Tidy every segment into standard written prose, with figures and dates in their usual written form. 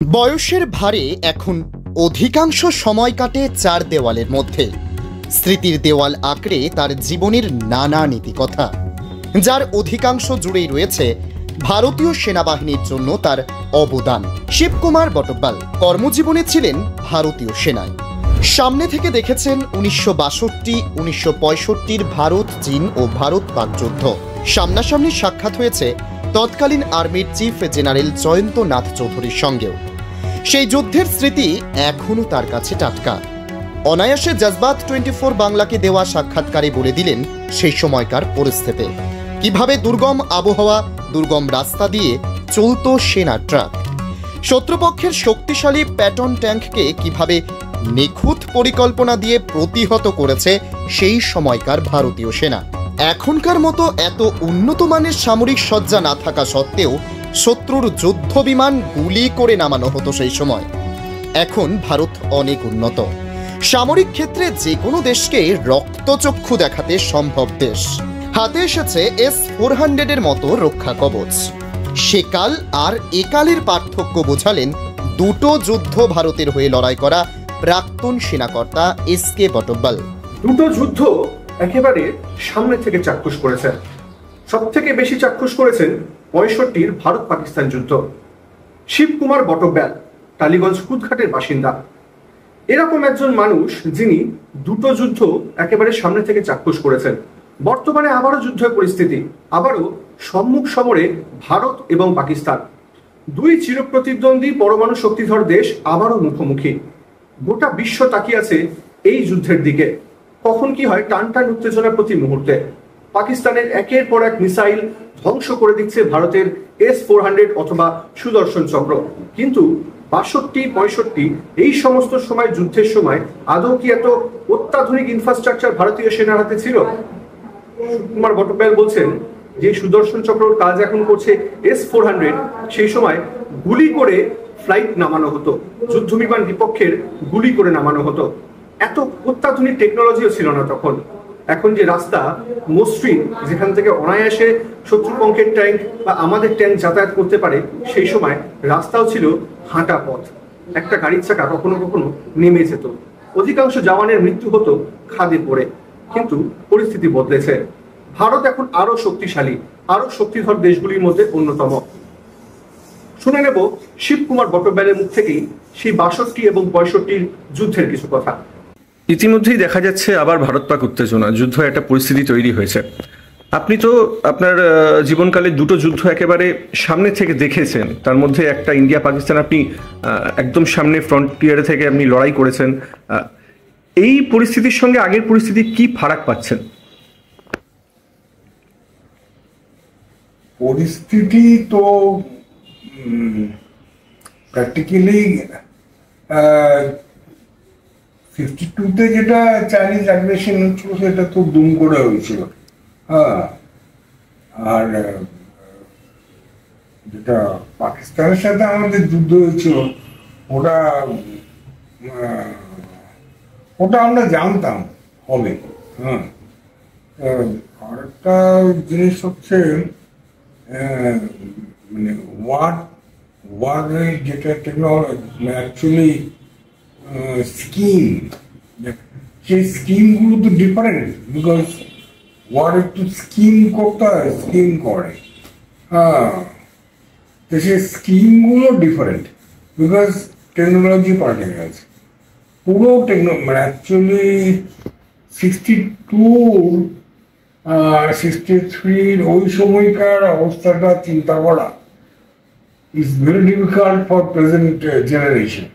বয়সের ভারে এখন অধিকাংশ সময় কাটে চার দেওয়ালের মধ্যে। স্মৃতির দেওয়াল আঁকড়ে তার জীবনের নানা নীতিকথা, যার অধিকাংশ জুড়েই রয়েছে ভারতীয় সেনাবাহিনীর জন্য তার অবদান। শিবকুমার বটব্যাল কর্মজীবনে ছিলেন ভারতীয় সেনায়। সামনে থেকে দেখেছেন 1962-1965 ভারত চীন ও ভারত পাক যুদ্ধ। সামনাসামনি সাক্ষাৎ হয়েছে তৎকালীন আর্মির চিফ জেনারেল জয়ন্ত নাথ চৌধুরীর সঙ্গেও। সেই যুদ্ধের স্মৃতি এখনও তার কাছে টাটকা। অনায়াসে জজবাত 24 বাংলাকে দেওয়া সাক্ষাৎকারে বলে দিলেন সেই সময়কার পরিস্থিতি, কিভাবে দুর্গম আবহাওয়া, দুর্গম রাস্তা দিয়ে চলত সেনা ট্রাক, শত্রুপক্ষের শক্তিশালী প্যাটন ট্যাঙ্ককে কিভাবে নিখুঁত পরিকল্পনা দিয়ে প্রতিহত করেছে সেই সময়কার ভারতীয় সেনা। এখনকার মতো এত উন্নত মানের সামরিক সজ্জা না থাকা সত্ত্বেও শত্রুর যুদ্ধ বিমান গুলি করে নামানো হতো সেই সময়। এখন ভারত অনেক উন্নত, সামরিক ক্ষেত্রে যে কোনো দেশকে রক্তচক্ষু দেখাতে সম্ভব দেশ। হাতে এসেছে S-400 এর মতো রক্ষা কবচ। সেকাল আর একালের পার্থক্য বোঝালেন দুটো যুদ্ধ ভারতের হয়ে লড়াই করা প্রাক্তন সেনাকর্তা SK বটব্যাল। দুটো যুদ্ধ একেবারে সামনে থেকে চাক্ষুষ করেছেন। সব থেকে বেশি চাক্ষুষ করেছেন 65 ভারত পাকিস্তান যুদ্ধ। শিবকুমার বটব্যাল টালিগঞ্জ কুদঘাটের বাসিন্দা। এরকম একজন মানুষ যিনি দুটো যুদ্ধ একেবারে সামনে থেকে চাক্ষুষ করেছেন। বর্তমানে আবারও যুদ্ধের পরিস্থিতি, আবারও সম্মুখ সমরে ভারত এবং পাকিস্তান, দুই চিরপ্রতিদ্বন্দ্বী পরমাণু শক্তিধর দেশ আবারও মুখোমুখি। গোটা বিশ্ব তাকিয়ে আছে এই যুদ্ধের দিকে। কখন কি হয় টান টান উত্তেজনা প্রতি মুহূর্তে। পাকিস্তানের একের পর এক মিসাইল ধ্বংস করে দিচ্ছে ভারতের S-400 অথবা সুদর্শন চক্র। কিন্তু 62-65 এই সমস্ত সময়, যুদ্ধের সময় আদৌ কি এত অত্যাধুনিক ইনফ্রাস্ট্রাকচার ভারতীয় সেনার হাতে ছিল? শিবকুমার বটব্যাল বলছেন যে সুদর্শন চক্রর কাজ এখন করছে S-400, সেই সময় গুলি করে ফ্লাইট নামানো হতো, যুদ্ধ বিমান বিপক্ষের গুলি করে নামানো হতো। এত অত্যাধুনিক টেকনোলজিও ছিল না তখন। এখন যে রাস্তা মসৃণ, যেখান থেকে অনায়াসে শত্রুপক্ষের ট্যাঙ্ক বা আমাদের ট্যাঙ্ক যাতায়াত করতে পারে, সেই সময় রাস্তাও ছিল হাঁটা পথ। একটা গাড়ির চাকা কখনো কখনো নেমে যেত, অধিকাংশ জওয়ানের মৃত্যু হতো খাদে পড়ে। কিন্তু পরিস্থিতি বদলেছে। ভারত এখন আরো শক্তিশালী, আরো শক্তিধর দেশগুলির মধ্যে অন্যতম। শুনে নেব শিবকুমার বটব্যালের মুখ থেকেই সেই 62 এবং 65 যুদ্ধের কিছু কথা। ইতিমধ্যেই দেখা যাচ্ছে আবার ভারত পাক উত্তেজনা, যুদ্ধ একটা পরিস্থিতি তৈরি হয়েছে। আপনি তো আপনার জীবনকালে দুটো যুদ্ধ একেবারে সামনে থেকে দেখেছেন, তার মধ্যে একটা ইন্ডিয়া পাকিস্তান, আপনি একদম সামনে ফ্রন্টিয়ারে থেকে আপনি লড়াই করেছেন। এই পরিস্থিতির সঙ্গে আগের পরিস্থিতি কি ফারাক পাচ্ছেন? পরিস্থিতি তো প্র্যাকটিক্যালি 52-তে যেটা চাইনিজ অ্যাগ্রেশন হচ্ছিল সেটা তো দুম করে হয়েছিল। হ্যাঁ, আর যেটা পাকিস্তানের সাথে আমাদের যুদ্ধ হয়েছিল ওটা ওটা আমরা জানতাম হবে। হ্যাঁ, আরেকটা জিনিস হচ্ছে মানে ওয়ারের যেটা টেকনোলজি অ্যাকচুয়ালি স্কিম, সেই স্কিমগুলো তো ডিফারেন্ট, বিকজ ওয়ার একটু স্কিম করতে হয়, স্কিম করে। হ্যাঁ, তো সেই স্কিমগুলো ডিফারেন্ট বিকজ টেকনোলজি পাল্টে গেছে পুরো। মানে অ্যাকচুয়ালি 62-63 ওই সময়কার অবস্থাটা চিন্তা করা is very difficult for present generation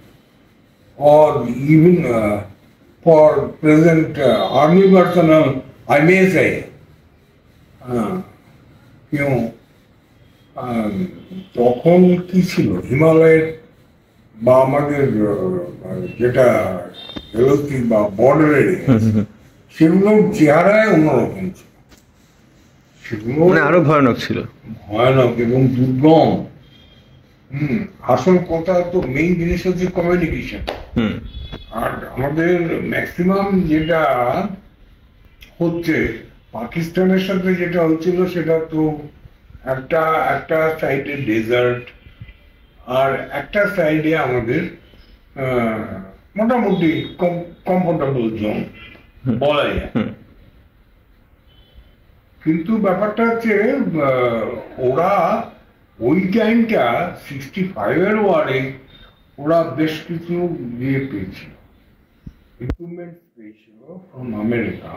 or even for present army personnel, I may say. তখন কি ছিল, হিমালয়ের বা আমাদের যেটা এলওসি বা বর্ডারের সেগুলোর চেহারায় অন্যরকম ছিল, সেগুলো আরো ভয়ানক ছিল, ভয়ানক এবং দুর্গম। আসল কথা তো মেইন জিনিস হচ্ছে কমিউনিকেশন। আর আমাদের ম্যাক্সিমাম যেটা হচ্ছে পাকিস্তানের সাথে যেটা হচ্ছিল সেটা তো একটা সাইডে ডেজার্ট, আর একটা সাইডে আমাদের মোটামুটি কমফোর্টেবল জোন বলা যায়। কিন্তু ব্যাপারটা হচ্ছে ওরা ওই টাইমটা 65-এর ওয়ারে ওরা বেশ কিছু ইয়ে পেয়েছিল, ইকুইপমেন্ট পেয়েছিল ফ্রম আমেরিকা,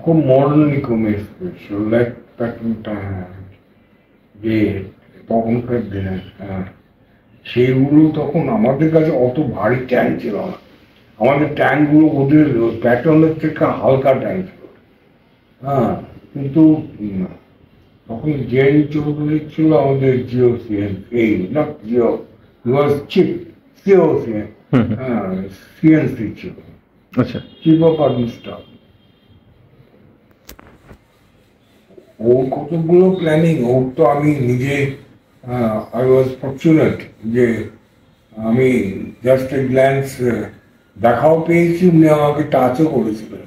খুব মডার্ন ইকুইপমেন্ট পেয়েছিল, লাইক যে তখনকার দিনে সেইগুলো তখন আমাদের কাছে অত ভারী ট্যাঙ্ক ছিল না, আমাদের ট্যাঙ্কগুলো ওদের প্যাটার্নের থেকে হালকা ট্যাঙ্ক ছিল। হ্যাঁ, কিন্তু তখন জেন চৌধুরী ছিল আমাদের জিওসিএন, এই না জিও ওয়াজ চিফ সিওসিএন, হ্যাঁ সিএনসি ছিল, আচ্ছা, চিফ অফ আর্মি স্টাফ। ওর কতগুলো প্ল্যানিং, ওর তো আমি নিজে আই ওয়াজ ফরচুনেট যে আমি জাস্ট এ গ্ল্যান্স দেখাও পেয়েছি, উনি আমাকে টাচও করেছিলেন।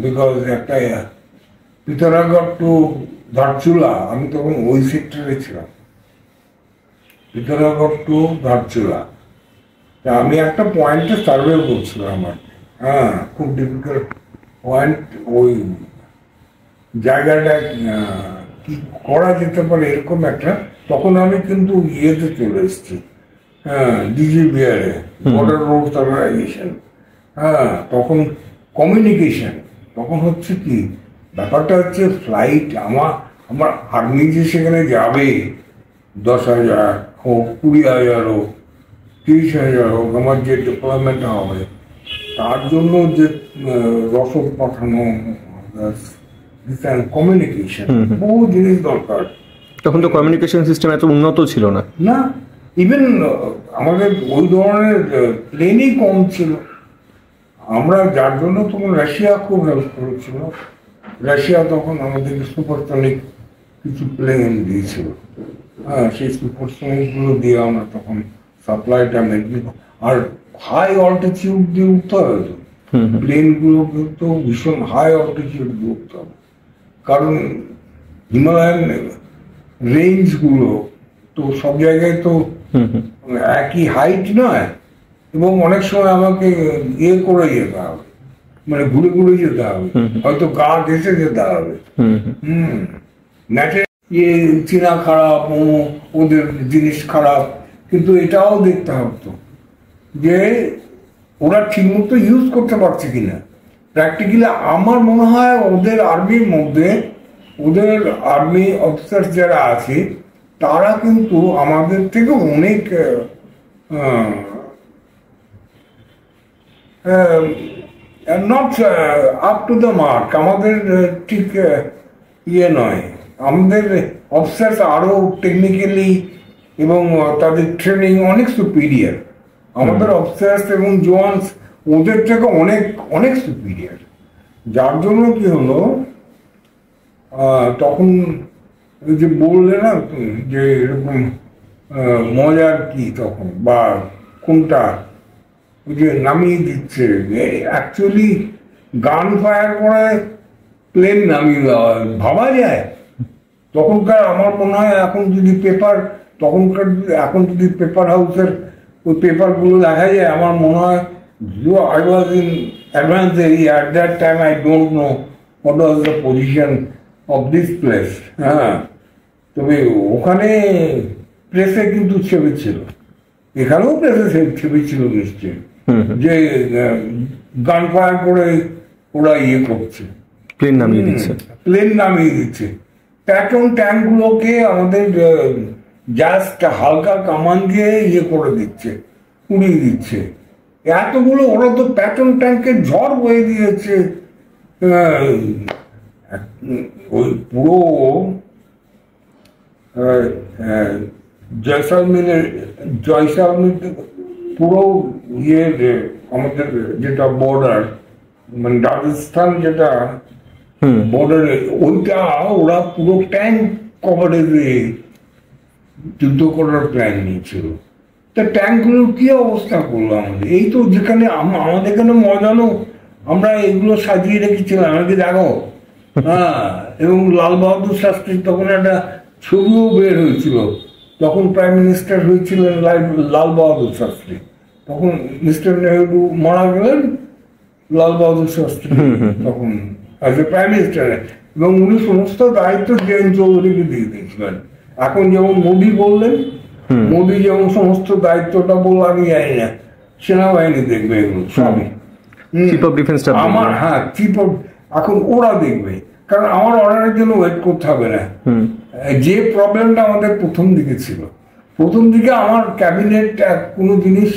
বিকজ একটা পিতারাগড় টু ধারচুলা, আমি তখন ওই সেক্টরে ছিলাম, পিতারাগড় টু ধারচুলা। আমি একটা পয়েন্টে সার্ভে করছিলাম আমার, খুব ডিফিকাল্ট পয়েন্ট, ওই জায়গাটা কি করা যেতে পারে এরকম একটা। তখন আমি কিন্তু ইয়েতে চলে এসেছি, ডিজিবিআরে, বর্ডার রোড অর্গানাইজেশন। তখন কমিউনিকেশন, তখন হচ্ছে কি ব্যাপারটা হচ্ছে ফ্লাইট, আমার আর্মি যে সেখানে যাবে 10,000 হোক, 20,000 হোক, 30,000 হোক, আমার যে ডিপ্লয়মেন্ট হবে তার জন্য যে রসদ পাঠানো, কমিউনিকেশন, বহু জিনিস দরকার। তখন তো কমিউনিকেশন সিস্টেম এত উন্নত ছিল না, না ইভেন আমাদের ওই ধরনের প্লেনই কম ছিল। আমরা যার জন্য তখন রাশিয়া খুব হেল্প করেছিল, রাশিয়া তখন আমাদেরকে সুপারসনিক কিছু প্লেন দিয়েছিল। সেই সুপারসনিকগুলো দিয়ে আমরা তখন সাপ্লাইটা মেনটেন, আর হাই অল্টিটিউড দিয়ে উঠতে হবে তো, প্লেনগুলো কিন্তু ভীষণ হাই অল্টিটিউড দিয়ে উঠতে হবে, কারণ হিমালয়ান রেঞ্জগুলো তো সব জায়গায় তো একই হাইট নয়, এবং অনেক সময় আমাকে ইয়ে করে যেতে হবে, মানে ঘুরে ঘুরে যেতে হবে, হয়তো গা ঘেসে যেতে হবে। ইয়ে চীনা খারাপ, ওদের জিনিস খারাপ, কিন্তু এটাও দেখতে হতো যে ওরা ঠিক মতো ইউজ করতে পারছে কিনা। প্র্যাকটিক্যালি আমার মনে হয় ওদের আর্মির মধ্যে, ওদের আর্মি অফিসার যারা আছে তারা কিন্তু আমাদের থেকে অনেক not up to the mark, আমাদের ঠিক ইয়ে নয়। আমাদের অফিসার্স আরো টেকনিক্যালি এবং তাদের ট্রেনিং অনেক সুপিরিয়ার, আমাদের অফিসার্স এবং জওয়ানস ওদের থেকে অনেক অনেক সুপিরিয়ার। যার জন্য কি হলো, তখন ওই যে বললে না যে এরকম মজার কি তখন বা কোনটা, ওই যে নামিয়ে দিচ্ছে, অ্যাকচুয়ালি গান ফায়ার করে প্লেন নামিয়ে দেওয়া ভাবা যায় তখনকার। আমার মনে হয় এখন যদি পেপার, তখনকার এখন যদি পেপার হাউসের ওই পেপারগুলো দেখা যায়, আমার মনে হয় I was in advanced area at that time. I don't know what was the position of this place. তবে ওখানে প্রেসে কিন্তু ছবি ছিল, এখানেও প্রেসে ছবি ছিল নিশ্চয়ই, যে গান ফায়ার করে ওরা ইয়ে করছে, প্লেন নামিয়ে দিচ্ছে, প্লেন নামিয়ে দিচ্ছে। প্যাট্রন ট্যাঙ্কগুলোকে আমাদের জাস্ট হালকা কামান দিয়ে ইয়ে করে দিচ্ছে, উড়িয়ে দিচ্ছে। এতগুলো ওরা তো প্যাট্রন ট্যাঙ্কের ঝড় বয়ে দিয়েছে। ওই পুরো জয়সালমের পুরো ইয়ে আমাদের যেটা বর্ডার, মানে রাজস্থান যেটা বর্ডারে, ওইটা ওরা পুরো ট্যাঙ্ক কভারেজে যুদ্ধ করার প্ল্যান নিয়েছিল। তা ট্যাঙ্কগুলোর কি অবস্থা করলো আমাদের, এই তো যেখানে আমাদের এখানে মজানো, আমরা এগুলো সাজিয়ে রেখেছিলাম, আমাকে দেখো। এবং লাল বাহাদুর শাস্ত্রীর তখন একটা ছবিও বের হয়েছিল, তখন প্রাইম মিনিস্টার হয়েছিলেন লাল বাহাদুর শাস্ত্রী, তখন মিস্টার নেহরু মারা গেলেন, লাল বাহাদুর শাস্ত্রী তখন অ্যাজ এ প্রাইম মিনিস্টার, এবং উনি সমস্ত দায়িত্ব জেন চৌধুরীকে দিয়ে দিয়েছিলেন। এখন যেমন মোদী বললেন, মোদী যেমন সমস্ত দায়িত্বটা বলল, আমি জানি না, সেনাবাহিনী দেখবে এগুলো সবই। চিফ অফ ডিফেন্স আমার চিফ অফ, এখন ওরা দেখবে, কারণ আমার অর্ডারের জন্য ওয়েট করতে হবে না। যে প্রবলেমটা আমাদের প্রথম দিকে ছিল, প্রথম দিকে আমার ক্যাবিনেট কোনো জিনিস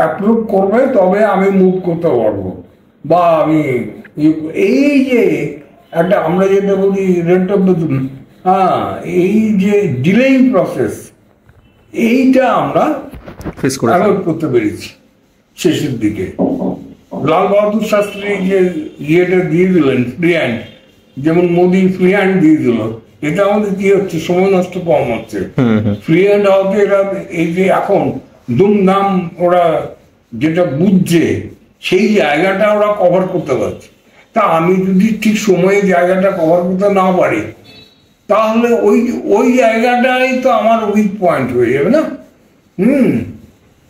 অ্যাপ্রুভ করবে তবে আমি মুভ করতে পারবো, বা আমি এই যে একটা আমরা যেটা বলি রেট অফ দ্য, এই যে ডিলেইং প্রসেস, এইটা আমরা অ্যাভয়েড করতে পেরেছি শেষের দিকে। লাল বাহাদুর শাস্ত্রী যে ইয়েটা দিয়ে দিলেন ফ্রি হ্যান্ড, যেমন মোদী ফ্রি হ্যান্ড দিয়ে দিল, এটা আমাদের কি হচ্ছে, সময় নষ্ট কম হচ্ছে। ফ্রি হ্যান্ড হওয়াতে এরা এই যে এখন দুমদাম ওরা যেটা বুঝছে সেই জায়গাটা ওরা কভার করতে পারছে। তা আমি যদি ঠিক সময়ে জায়গাটা কভার করতে না পারি, তাহলে ওই জায়গাটাই তো আমার উইক পয়েন্ট হয়ে যাবে না।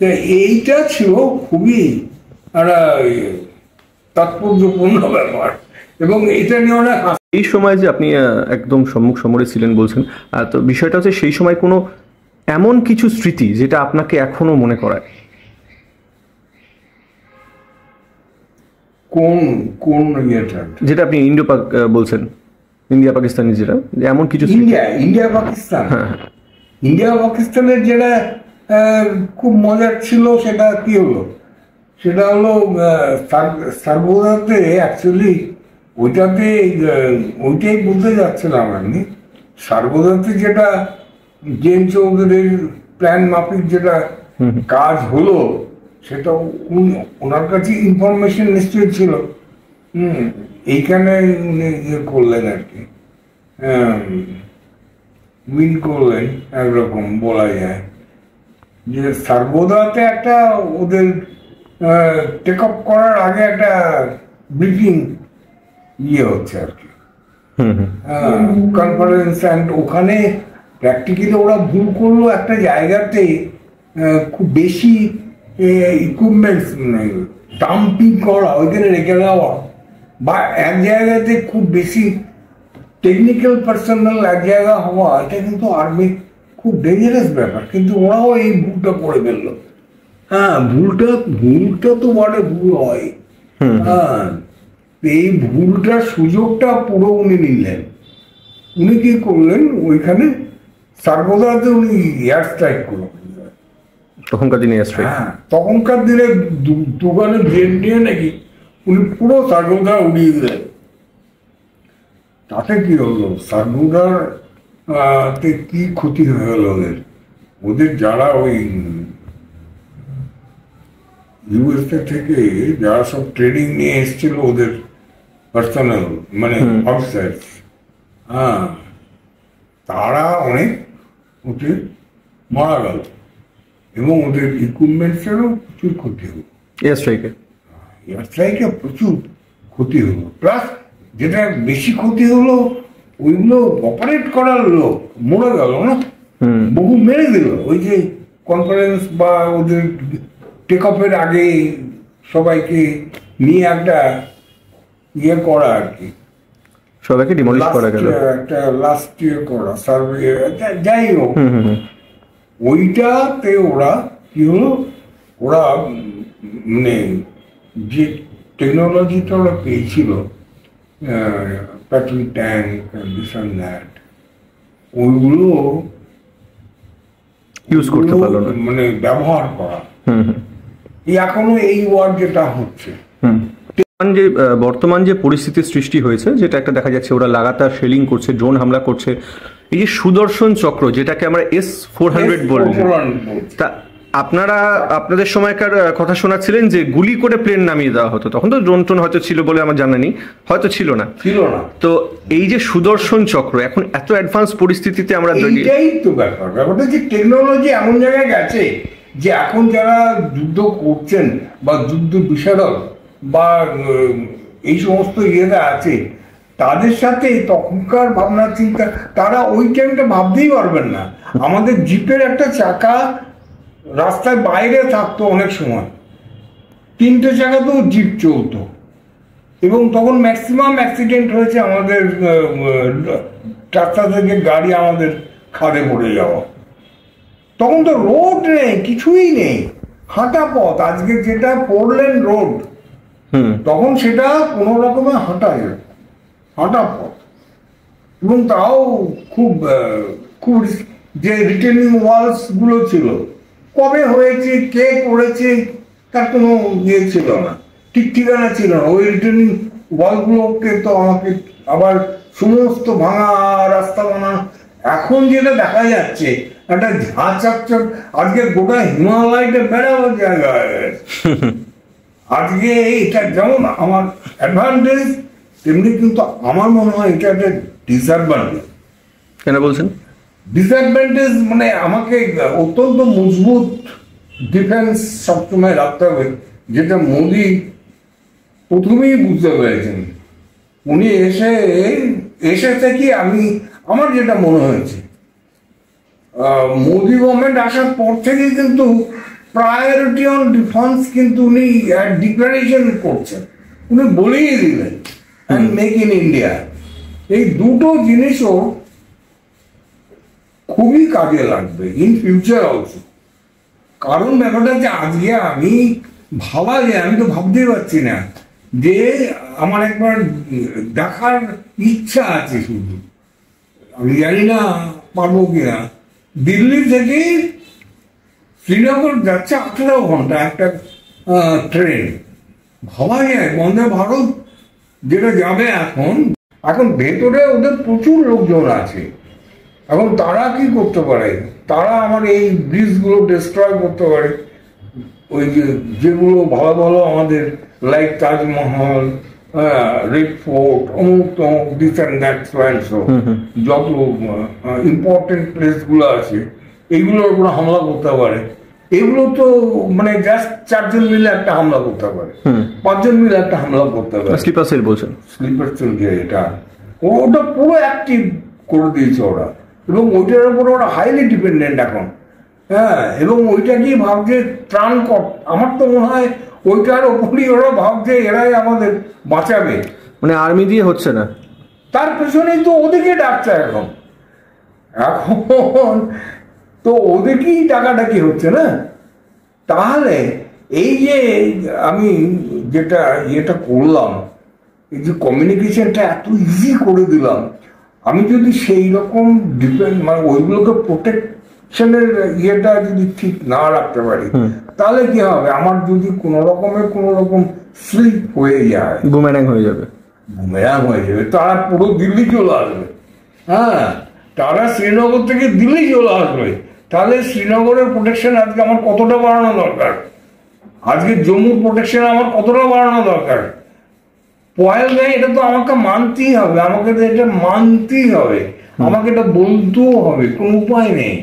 তো এইটা ছিল খুবই একটা তাৎপর্যপূর্ণ ব্যাপার, এবং এটা নিয়ে অনেক। এই সময় যে আপনি একদম সম্মুখ সমরে ছিলেন বলছেন, তো বিষয়টা হচ্ছে সেই সময় কোনো এমন কিছু স্মৃতি যেটা আপনাকে এখনো মনে করায়? কোন ইয়েটা? যেটা আপনি বলছেন ইন্ডিয়া পাকিস্তানি, যেটা এমন কিছু ইন্ডিয়া পাকিস্তান, ইন্ডিয়া পাকিস্তানের যেটা খুব মজার ছিল, সেটা কি হলো, সেটা হলো সার্বদাতে অ্যাকচুয়ালি ওইটাই বলতে যাচ্ছিলাম আমি। সার্বদাতে যেটা জেন চৌধুরীর প্ল্যান মাফিক যেটা কাজ হলো, সেটা ওনার কাছে ইনফরমেশন নিশ্চয়ই ছিল। এইখানে উনি ইয়ে করলেন আর কি, উইন করলেন একরকম বলা যায়, যে সার্বদাতে একটা ওদের টেক আপ করার আগে একটা ব্রিফিং ইয়ে হচ্ছে আর কি, কনফারেন্স, অ্যান্ড ওখানে প্র্যাকটিক্যালি ওরা ভুল করলো একটা জায়গাতে খুব বেশি ইকুইপমেন্টস ডাম্পিং করা, ওইখানে রেখে দেওয়া, বা এক জায়গাতে খুব বেশি টেকনিক্যাল পার্সোনাল এক জায়গা হওয়া, এটা কিন্তু আর্মি খুব ডেঞ্জারাস ব্যাপার। কিন্তু ওরাও এই ভুলটা করে ফেললো। ভুলটা তো বড় ভুল হয়। এই ভুলটার সুযোগটা পুরো উনি নিলেন। উনি কি করলেন, ওইখানে সার্বদাতে উনি এয়ার স্ট্রাইক করলেন। তখনকার দিনে দোকানে ব্রেড নিয়ে নাকি উনি পুরো সার্বদা উড়িয়ে দিলেন। তাতে কি হলো, সার্বদার কি ক্ষতি হয়ে গেল ওদের যারা ওই ইউএসএ থেকে যারা সব ট্রেনিং নিয়ে এসেছিল, ওদের পার্সোনাল মানে অফিসার, তারা অনেক ওদের মারা গেল, এবং ওদের ইকুইপমেন্টসেরও প্রচুর ক্ষতি হলো। এয়ার স্ট্রাইকে প্রচুর ক্ষতি হলো। প্লাস যেটা বেশি ক্ষতি হলো, ওইগুলো অপারেট করার লোক মরে গেল না, বহু মেরে দিল। ওই যে কনফারেন্স বা ওদের টেক অফের আগে সবাইকে নিয়ে একটা ইয়ে করা আর কি, সবাইকে ডিমলিশ করা গেল, একটা লাস্ট ইয়ে করা সার্ভে, যাই হোক, ওইটাতে ওরা কি হলো, ওরা মানে যে টেকনোলজিটা ওরা পেয়েছিল, petrol tank, this and that, ওইগুলো ইউজ করতে পারলো না, মানে ব্যবহার করা। এখনো এই ওয়ার যেটা হচ্ছে, যে বর্তমান যে পরিস্থিতির সৃষ্টি হয়েছে, যেটা একটা দেখা যাচ্ছে ওরা লাগাতার শেলিং করছে, ড্রোন হামলা করছে, এই যে সুদর্শন চক্র যেটাকে আমরা S-400 বলছি, তা আপনাদের সময়কার কথা শোনাচ্ছিলেন যে গুলি করে প্লেন নামিয়ে দেওয়া হতো, তখন তো ড্রোন টোন হয়তো ছিল বলে আমার জানা নেই, হয়তো ছিল না। তো এই যে সুদর্শন চক্র এখন এত অ্যাডভান্স পরিস্থিতিতে আমরা, এইটাই তো ব্যাপারটা যে টেকনোলজি এমন জায়গায় গেছে যে এখন যারা যুদ্ধ করছেন বা যুদ্ধ বিষয়ক বা এই সমস্ত ইয়েটা আছে, তাদের সাথে তখনকার ভাবনা চিন্তা, তারা ওই টাইমটা ভাবতেই পারবেন না। আমাদের জিপের একটা চাকা রাস্তায় বাইরে থাকতো অনেক সময়, 3টে চাকাতেও জিপ চলতো, এবং তখন ম্যাক্সিমাম অ্যাক্সিডেন্ট হয়েছে আমাদের রাস্তা থেকে গাড়ি আমাদের খাদে পড়ে যাওয়া। তখন তো রোড নেই, কিছুই নেই, হাঁটা পথ। আজকে যেটা 4 লেন রোড, তখন সেটা কোনো রকমে হাঁটা পথ, এবং তাও খুব খুব যে রিটেনিং ওয়ালস গুলো ছিল, কবে হয়েছে, কে করেছে, তার কোনো ইয়ে ছিল না, ঠিক ঠিকানা ছিল না। ওই রিটেনিং ওয়ালগুলোকে তো আমাকে আবার সমস্ত ভাঙা রাস্তা বানা। এখন যেটা দেখা যাচ্ছে একটা ঝাঁচকচক, আজকে গোটা হিমালয়টা বেড়াবার জায়গা হয়ে গেছে। আজকে এটা যেমন আমার অ্যাডভান্টেজ, তেমনি কিন্তু আমার মনে হয় এটা একটা ডিসঅ্যাডভান্টেজ। কেন বলছেন ডিসঅ্যাডভান্টেজ? মানে আমাকে অত্যন্ত মজবুত ডিফেন্স সবসময় রাখতে হবে, যেটা মোদি প্রথমেই বুঝতে পেরেছেন। উনি এসে থেকে আমার যেটা মনে হয়েছে, মোদি গভর্নমেন্ট আসার পর থেকে কিন্তু প্রায়োরিটি অন ডিফেন্স কিন্তু উনি ডিক্লারেশন করছেন, উনি বলেই দিলেন অ্যান্ড মেক ইন ইন্ডিয়া। এই দুটো জিনিসও খুবই কাজে লাগবে ইন ফিউচার অলসো। কারণ ব্যাপারটা যে আজকে আমি তো ভাবতেই পারছি না যে আমার একবার দেখার ইচ্ছা আছে, শুধু আমি জানি না পারবো কিনা। দিল্লি থেকে শ্রীনগর যাচ্ছে 18 ঘন্টা একটা ট্রেন, ভাবা যায়। বন্দে ভারত যেটা যাবে এখন ভেতরে ওদের প্রচুর লোকজন আছে। এখন তারা কি করতে পারে? তারা আমার এই ব্রিজগুলো ডিস্ট্রয় করতে পারে, ওই যেগুলো ভালো ভালো আমাদের লাইক তাজমহল, রেড ফোর্ট, অমুক তমুক, দিস অ্যান্ড দ্যাট, যত ইম্পর্টেন্ট প্লেসগুলো আছে এইগুলোর উপর হামলা করতে পারে। এগুলো তো মানে জাস্ট 4 জন মিলে একটা হামলা করতে পারে, 5 জন মিলে একটা হামলা করতে পারে। স্লিপার সেল বলছেন? স্লিপার সেল, এটা ওটা পুরো অ্যাক্টিভ করে দিয়েছে ওরা, এবং ওইটার উপর ওরা হাইলি ডিপেন্ডেন্ট এখন। হ্যাঁ, এবং ওইটা কি ভাবছে ত্রাণ কর, আমার তো মনে হয় ওইটার ওপরই ওরা ভাবছে এরাই আমাদের বাঁচাবে। মানে আর্মি দিয়ে হচ্ছে না, তার পেছনেই তো ওদেরকে ডাকছে এখন তো ওদেরকেই ডাকাডাকি হচ্ছে না। তাহলে এই যে আমি যেটা করলাম, এই যে কমিউনিকেশনটা এত ইজি করে দিলাম, আমি যদি সেই রকম মানে ওইগুলোকে প্রোটেকশনের ইয়েটা যদি ঠিক না রাখতে পারি, তাহলে কি হবে? আমার যদি কোনো রকম স্লিপ হয়ে যায়, বুমেরাং হয়ে যাবে, তারা পুরো দিল্লি চলে আসবে। হ্যাঁ, তারা শ্রীনগর থেকে দিল্লি চলে আসবে। তাহলে শ্রীনগরের প্রোটেকশন আজকে আমার কতটা বাড়ানো দরকার, আজকে জম্মুর প্রোটেকশন আমার কতটা বাড়ানো দরকার। পয়েলগাঁও, এটা তো আমাকে মানতেই হবে, আমাকে তো এটা মানতেই হবে, আমাকে এটা বলতেও হবে, কোনো উপায় নেই।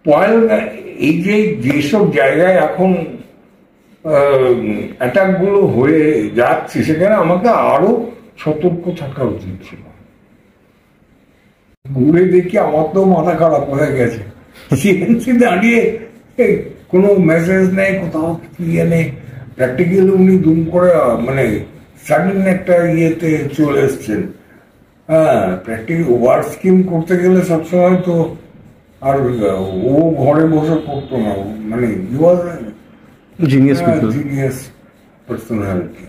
পয়েলগাঁও, এই যেসব জায়গায় এখন অ্যাটাকগুলো হয়ে যাচ্ছে, সেখানে আমাকে আরো সতর্ক থাকা উচিত ছিল। ঘুরে দেখি আমার তো মাথা খারাপ হয়ে গেছে। সিএনসি দাঁড়িয়ে কোনো মেসেজ নেই, কোথাও ইয়ে নেই। প্র্যাকটিক্যালি উনি দুম করে মানে সাডেন একটা ইয়েতে চলে এসছেন। হ্যাঁ, প্র্যাকটিক্যাল ওয়ার্ক স্কিম করতে গেলে সবসময় তো আর ও ঘরে বসে পড়তো না, মানে জিনিয়াস পার্সোনালিটি।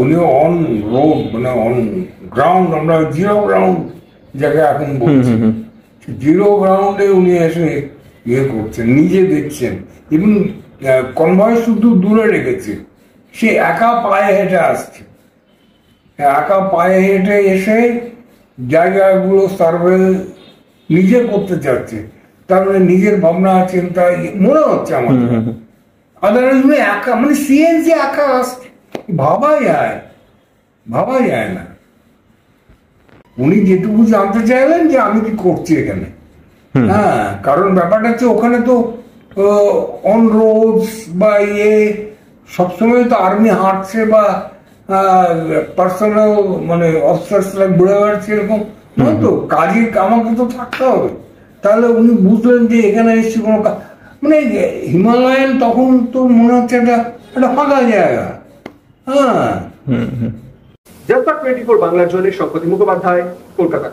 উনি অন রোড, মানে অন গ্রাউন্ড, আমরা জিরো গ্রাউন্ড জায়গায় এখন বলছি, জিরো গ্রাউন্ডে উনি এসে ইয়ে করছেন, নিজে দেখছেন। ইভেন কনভয় শুধু দূরে রেখেছে, সে একা পায়ে হেঁটে আসছে, একা পায়ে হেঁটে এসে জায়গাগুলো সার্ভে নিজে করতে চাচ্ছে। তারপরে নিজের ভাবনা চিন্তা মনে হচ্ছে আমার, আদারওয়াইজ একা, মানে সিএনজি একা আসছে, ভাবা যায় না। উনি যেটুকু জানতে চাইলেন যে আমি কি করছি এখানে। হ্যাঁ, কারণ ব্যাপারটা হচ্ছে ওখানে তো অন রোডস বা সবসময় তো আর্মি হাঁটছে বা পার্সোনাল মানে অফিসার্স ঘুরে বেড়াচ্ছে এরকম নয় তো, কাজে আমাকে তো থাকতে হবে। তাহলে উনি বুঝলেন যে এখানে এসছি কোনো মানে হিমালয়ান তখন তো মনে হচ্ছে একটা ফাঁকা জায়গা। হ্যাঁ। জলপাই 24 বাংলার জন্য শঙ্কর মুখোপাধ্যায়, কলকাতা।